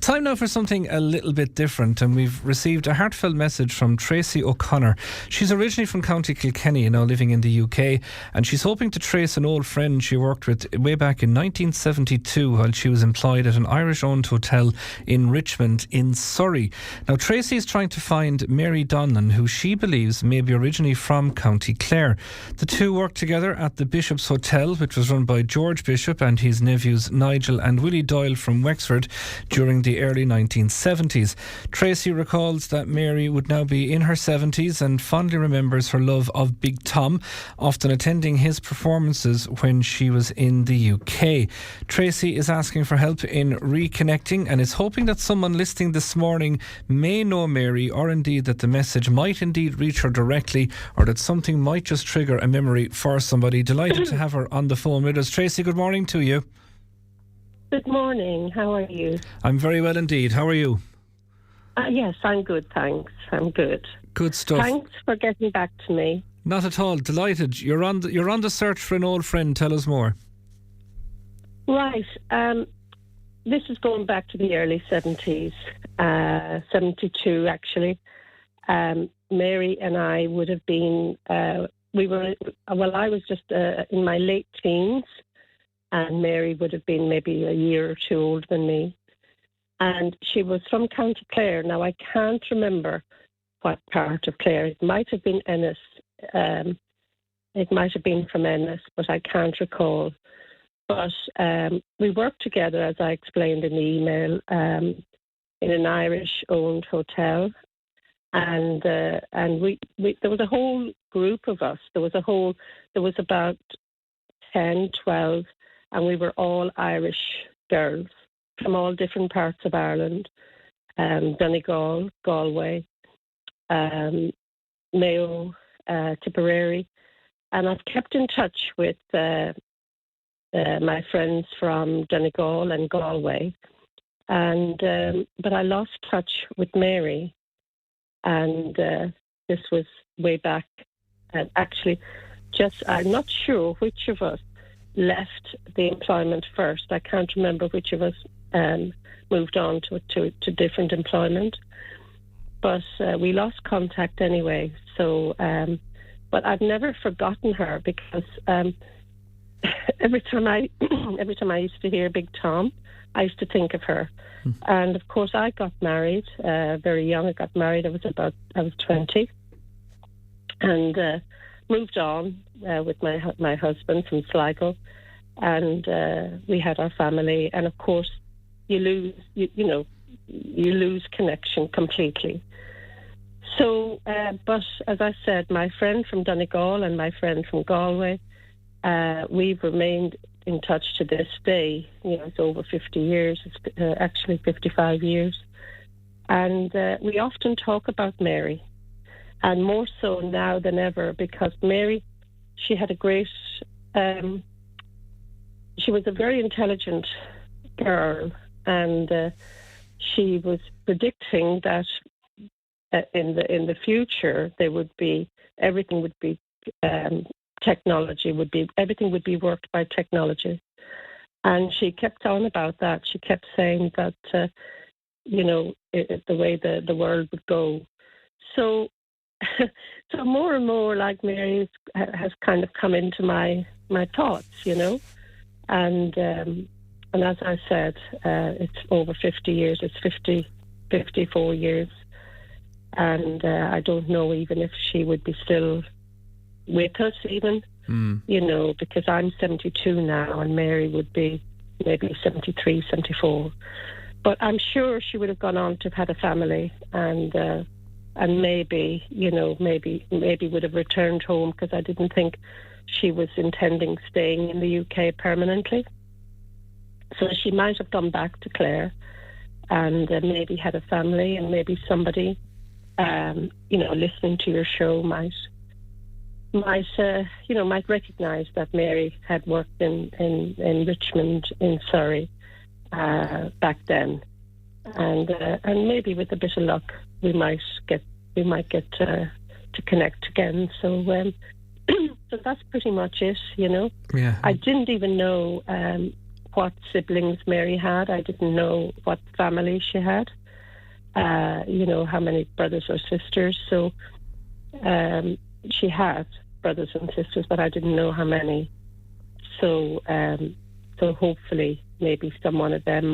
Time now for something a little bit different, and we've received a heartfelt message from Tracy O'Connor. She's originally from County Kilkenny, now living in the UK, and she's hoping to trace an old friend she worked with way back in 1972 while she was employed at an Irish-owned hotel in Richmond in Surrey. Now, Tracy is trying to find Mary Donlan, who she believes may be originally from County Clare. The two worked together at the Bishop's Hotel, which was run by George Bishop and his nephews Nigel and Willie Doyle from Wexford during the early 1970s. Tracy recalls that Mary would now be in her 70s and fondly remembers her love of Big Tom, often attending his performances when she was in the UK. Tracy is asking for help in reconnecting and is hoping that someone listening this morning may know Mary, or indeed that the message might indeed reach her directly, or that something might just trigger a memory for somebody. Delighted to have her on the phone with us. Tracy, good morning to you. Good morning. How are you? I'm very well indeed. How are you? Yes, I'm good, thanks. I'm good. Good stuff. Thanks for getting back to me. Not at all. Delighted. You're on the search for an old friend. Tell us more. Right. This is going back to the early 70s, 72 actually. Mary and I would have been, I was just in my late teens, and Mary would have been maybe a year or two older than me. And she was from County Clare. Now, I can't remember what part of Clare. It might have been Ennis. It might have been from Ennis, but I can't recall. But we worked together, as I explained in the email, in an Irish-owned hotel. And we there was a whole group of us. There was about 10, 12, and we were all Irish girls from all different parts of Ireland, Donegal, Galway, Mayo, Tipperary. And I've kept in touch with my friends from Donegal and Galway. But I lost touch with Mary. And this was way back. And actually, I'm not sure which of us left the employment first. I can't remember which of us moved on to different employment. But we lost contact anyway. So, but I've never forgotten her, because every time I used to hear Big Tom, I used to think of her. And of course, I got married very young. I got married. I was 20, and moved on with my husband from Sligo, and we had our family. And of course, you lose connection completely. So, but as I said, my friend from Donegal and my friend from Galway, we've remained in touch to this day. It's over 50 years. It's actually 55 years. And we often talk about Mary, and more so now than ever, because Mary, she had a great, she was a very intelligent girl, and she was predicting that in the future everything would be everything would be worked by technology. And she kept on about that. She kept saying that, the way the world would go. So, so more and more, like Mary has kind of come into my thoughts, And as I said, it's over 50 years. It's 54 years. And I don't know even if she would be still with us even, because I'm 72 now and Mary would be maybe 73, 74. But I'm sure she would have gone on to have had a family, and maybe, maybe would have returned home, because I didn't think she was intending staying in the UK permanently. So she might have gone back to Clare and maybe had a family, and maybe somebody, listening to your show might recognise that Mary had worked in Richmond in Surrey back then, and maybe with a bit of luck we might get to connect again. So so that's pretty much it. Yeah. I didn't even know what siblings Mary had. I didn't know what family she had. How many brothers or sisters. So she had brothers and sisters, but I didn't know how many. So hopefully, maybe some one of them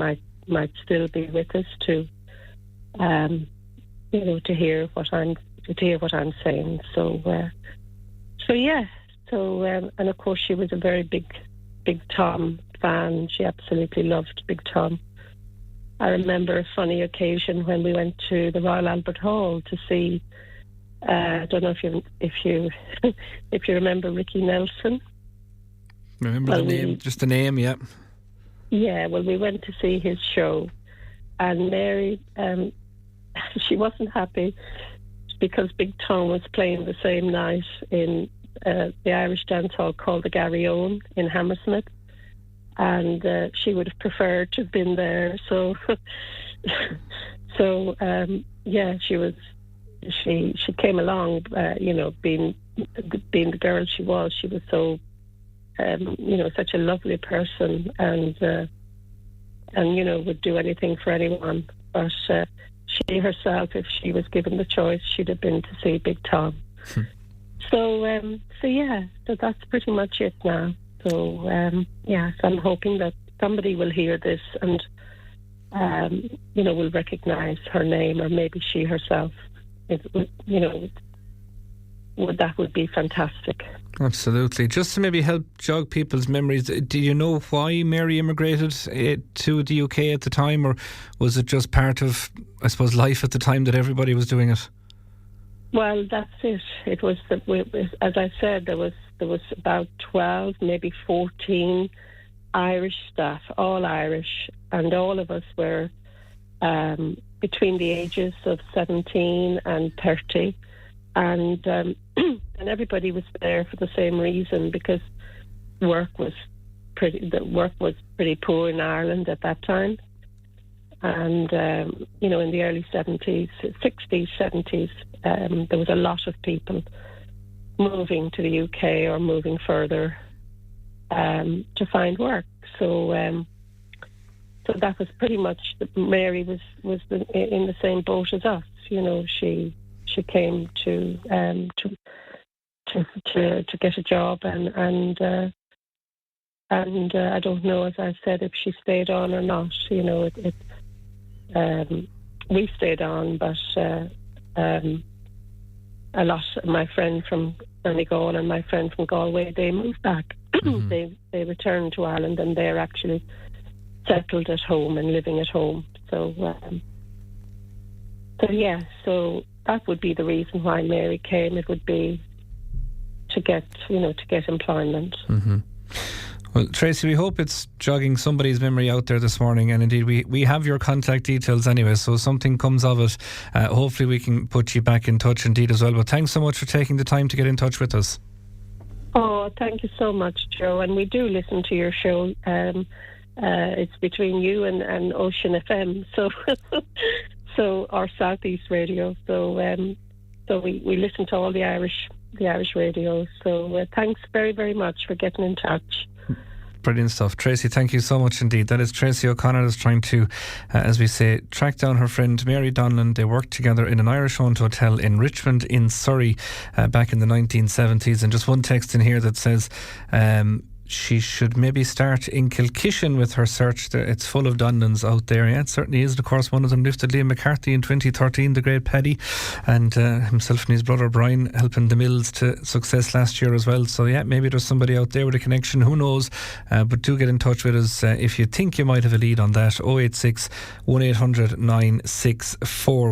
might still be with us to hear what I'm saying. And of course, she was a very big Tom fan. She absolutely loved Big Tom. I remember a funny occasion when we went to the Royal Albert Hall to see. I don't know if you remember Ricky Nelson. Remember the name? Just the name, yeah. Yeah. Well, we went to see his show, and Mary, she wasn't happy because Big Tom was playing the same night in the Irish dance hall called the Garryowen in Hammersmith. And she would have preferred to have been there. So, she came along. Being the girl she was so, such a lovely person, and would do anything for anyone. But she herself, if she was given the choice, she'd have been to see Big Tom. So that's pretty much it now. So, so I'm hoping that somebody will hear this and, will recognise her name, or maybe she herself. That would be fantastic. Absolutely. Just to maybe help jog people's memories, do you know why Mary immigrated to the UK at the time, or was it just part of, I suppose, life at the time that everybody was doing it? Well, that's it. It was, as I said, there was about 12, maybe 14 Irish staff, all Irish, and all of us were between the ages of 17 and 30, and everybody was there for the same reason, because work was pretty poor in Ireland at that time. And, in the early 60s, 70s, there was a lot of people moving to the UK or moving further to find work. So that was pretty much, Mary was in the same boat as us. She came to get a job, and I don't know, as I said, if she stayed on or not. We stayed on, but a lot of my friend from Donegal and my friend from Galway, they moved back. They returned to Ireland, and they're actually settled at home and living at home. So that would be the reason why Mary came. It would be to get employment. Mm-hmm. Well, Tracy, we hope it's jogging somebody's memory out there this morning, and indeed we have your contact details anyway, so if something comes of it, hopefully we can put you back in touch indeed as well. But thanks so much for taking the time to get in touch with us. Oh, thank you so much, Joe, and we do listen to your show. It's between you and Ocean FM, so our Southeast radio, so we listen to all the Irish radio, so thanks very, very much for getting in touch. Brilliant stuff. Tracy, thank you so much indeed. That is Tracy O'Connor, is trying to, as we say, track down her friend Mary Donlan. They worked together in an Irish-owned hotel in Richmond in Surrey back in the 1970s. And just one text in here that says she should maybe start in Kilkenny with her search. It's full of Donlans out there. Yeah, it certainly is. And of course, one of them lifted Liam McCarthy in 2013, the great Paddy, and himself and his brother Brian helping the Mills to success last year as well. So yeah, maybe there's somebody out there with a connection. Who knows? But do get in touch with us if you think you might have a lead on that. 086 1800 964.